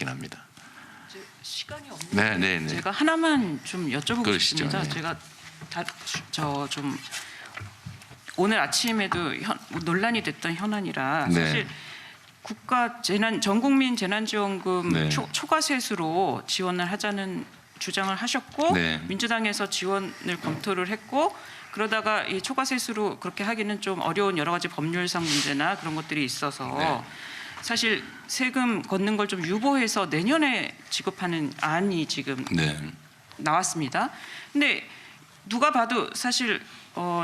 있긴 합니다. 시간이 없는데 제가 하나만 좀 여쭤보고 그러시죠. 싶습니다. 네. 제가 좀 오늘 아침에도 논란이 됐던 현안이라 사실 국가 전국민 재난지원금 네. 초과세수로 지원을 하자는 주장을 하셨고 네. 민주당에서 지원을 검토를 했고 그러다가 이 초과세수로 그렇게 하기는 좀 어려운 여러 가지 법률상 문제나 그런 것들이 있어서 사실 세금 걷는 걸 좀 유보해서 내년에 지급하는 안이 지금 나왔습니다. 근데 누가 봐도 사실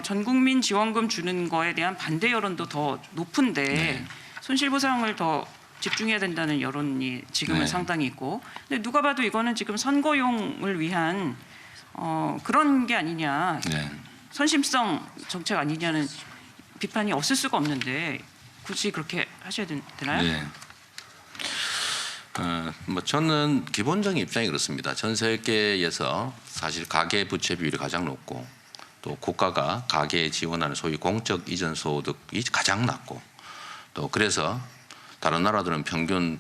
전국민 지원금 주는 거에 대한 반대 여론도 더 높은데 손실보상을 더 집중해야 된다는 여론이 지금은 상당히 있고, 근데 누가 봐도 이거는 지금 선거용을 위한 그런 게 아니냐, 선심성 정책 아니냐는 비판이 없을 수가 없는데 굳이 그렇게 하셔야 되나요? 네. 뭐 저는 기본적인 입장이 그렇습니다. 전 세계에서 사실 가계 부채 비율이 가장 높고 또 국가가 가계에 지원하는 소위 공적 이전 소득이 가장 낮고 또 그래서 다른 나라들은 평균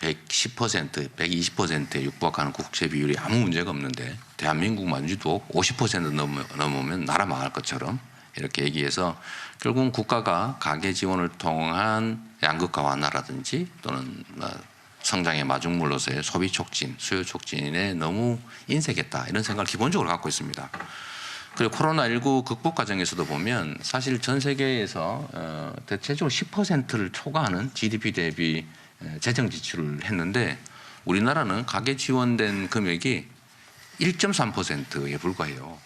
110%, 120%에 육박하는 국채 비율이 아무 문제가 없는데 대한민국만 유독 50% 넘으면 나라 망할 것처럼 이렇게 얘기해서 결국은 국가가 가계 지원을 통한 양극화 완화라든지 또는 성장의 마중물로서의 소비 촉진, 수요 촉진에 너무 인색했다 이런 생각을 기본적으로 갖고 있습니다. 그리고 코로나19 극복 과정에서도 보면 사실 전 세계에서 대체적으로 10%를 초과하는 GDP 대비 재정 지출을 했는데 우리나라는 가계 지원된 금액이 1.3%에 불과해요.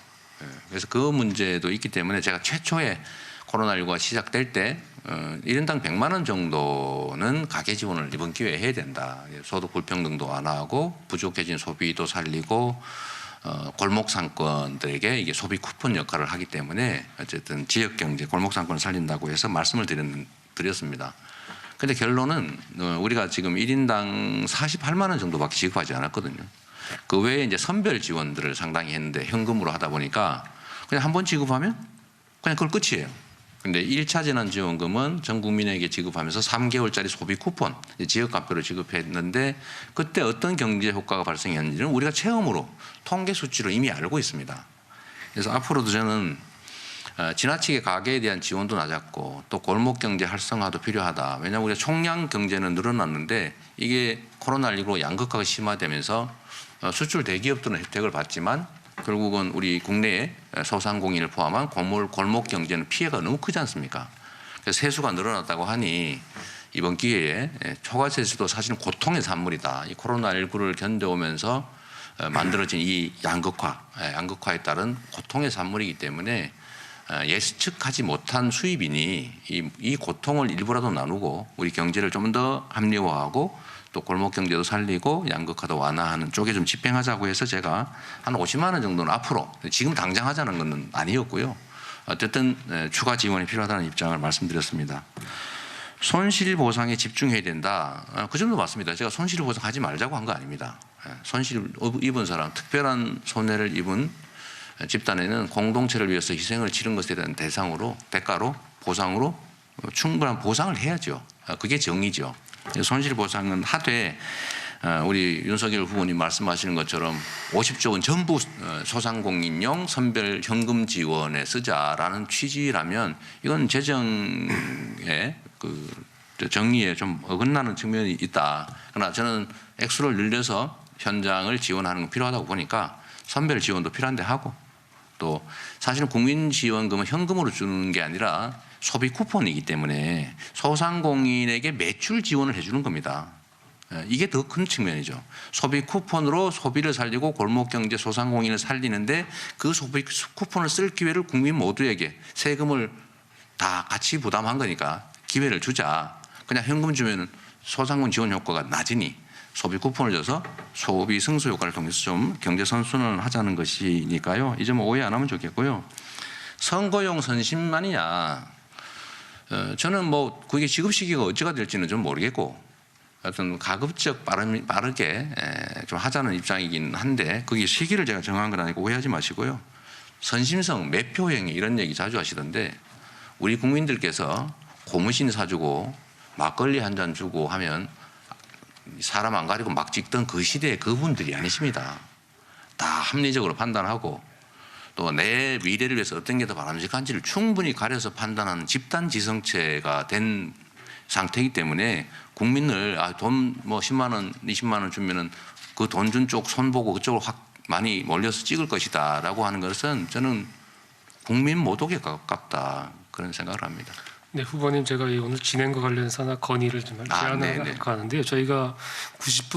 그래서 그 문제도 있기 때문에 제가 최초에 코로나19가 시작될 때 1인당 100만 원 정도는 가계 지원을 이번 기회에 해야 된다. 소득 불평등도 완화하고 부족해진 소비도 살리고 골목 상권들에게 이게 소비 쿠폰 역할을 하기 때문에 어쨌든 지역 경제 골목 상권을 살린다고 해서 말씀을 드렸습니다. 그런데 결론은 우리가 지금 1인당 48만 원 정도밖에 지급하지 않았거든요. 그 외에 이제 선별 지원들을 상당히 했는데 현금으로 하다 보니까 그냥 한 번 지급하면 그냥 그걸 끝이에요. 근데 1차 재난지원금은 전 국민에게 지급하면서 3개월짜리 소비 쿠폰, 지역가표를 지급했는데 그때 어떤 경제 효과가 발생했는지는 우리가 체험으로 통계 수치로 이미 알고 있습니다. 그래서 앞으로도 저는 지나치게 가계에 대한 지원도 낮았고 또 골목 경제 활성화도 필요하다. 왜냐하면 우리가 총량 경제는 늘어났는데 이게 코로나19로 양극화가 심화되면서 수출 대기업들은 혜택을 받지만 결국은 우리 국내의 소상공인을 포함한 골목 경제는 피해가 너무 크지 않습니까? 그래서 세수가 늘어났다고 하니 이번 기회에 초과세수도 사실은 고통의 산물이다. 이 코로나19를 견뎌오면서 만들어진 이 양극화에 따른 고통의 산물이기 때문에 예측하지 못한 수입이니 이 고통을 일부라도 나누고 우리 경제를 좀 더 합리화하고 또 골목 경제도 살리고 양극화도 완화하는 쪽에 좀 집행하자고 해서 제가 한 50만 원 정도는 앞으로 지금 당장 하자는 건 아니었고요. 어쨌든 추가 지원이 필요하다는 입장을 말씀드렸습니다. 손실보상에 집중해야 된다. 그 점도 맞습니다. 제가 손실보상하지 말자고 한 거 아닙니다. 손실 입은 사람, 특별한 손해를 입은 집단에는 공동체를 위해서 희생을 치른 것에 대한 대가로 보상으로 충분한 보상을 해야죠. 그게 정의죠. 손실보상은 하되 우리 윤석열 후보님 말씀하시는 것처럼 50조 원 전부 소상공인용 선별 현금 지원에 쓰자라는 취지라면 이건 재정의 그 정의에 좀 어긋나는 측면이 있다. 그러나 저는 액수를 늘려서 현장을 지원하는 건 필요하다고 보니까 선별 지원도 필요한데 하고 또 사실은 국민지원금은 현금으로 주는 게 아니라 소비 쿠폰이기 때문에 소상공인에게 매출 지원을 해주는 겁니다. 이게 더 큰 측면이죠. 소비 쿠폰으로 소비를 살리고 골목경제 소상공인을 살리는데 그 소비 쿠폰을 쓸 기회를 국민 모두에게 세금을 다 같이 부담한 거니까 기회를 주자. 그냥 현금 주면 소상공인 지원 효과가 낮으니 소비 쿠폰을 줘서 소비 승수 효과를 통해서 좀 경제 선순환을 하자는 것이니까요. 이 점 오해 안 하면 좋겠고요. 선거용 선심만이냐. 저는 뭐 그게 지급 시기가 어찌가 될지는 좀 모르겠고 어떤 가급적 빠르게 좀 하자는 입장이긴 한데 그게 시기를 제가 정한 건 아니고 오해하지 마시고요. 선심성, 매표행위 이런 얘기 자주 하시던데 우리 국민들께서 고무신 사주고 막걸리 한 잔 주고 하면 사람 안 가리고 막 찍던 그 시대의 그분들이 아니십니다. 다 합리적으로 판단하고 또 내 미래를 위해서 어떤 게 더 바람직한지를 충분히 가려서 판단하는 집단 지성체가 된 상태이기 때문에 국민을 돈 뭐 10만 원, 20만 원 주면은 그 돈 준 쪽 손 보고 그쪽으로 확 많이 몰려서 찍을 것이다라고 하는 것은 저는 국민 모독에 가깝다 그런 생각을 합니다. 네, 후보님 제가 오늘 진행과 관련해서 하나 건의를 좀 제안을 네네. 하는데요. 저희가 90분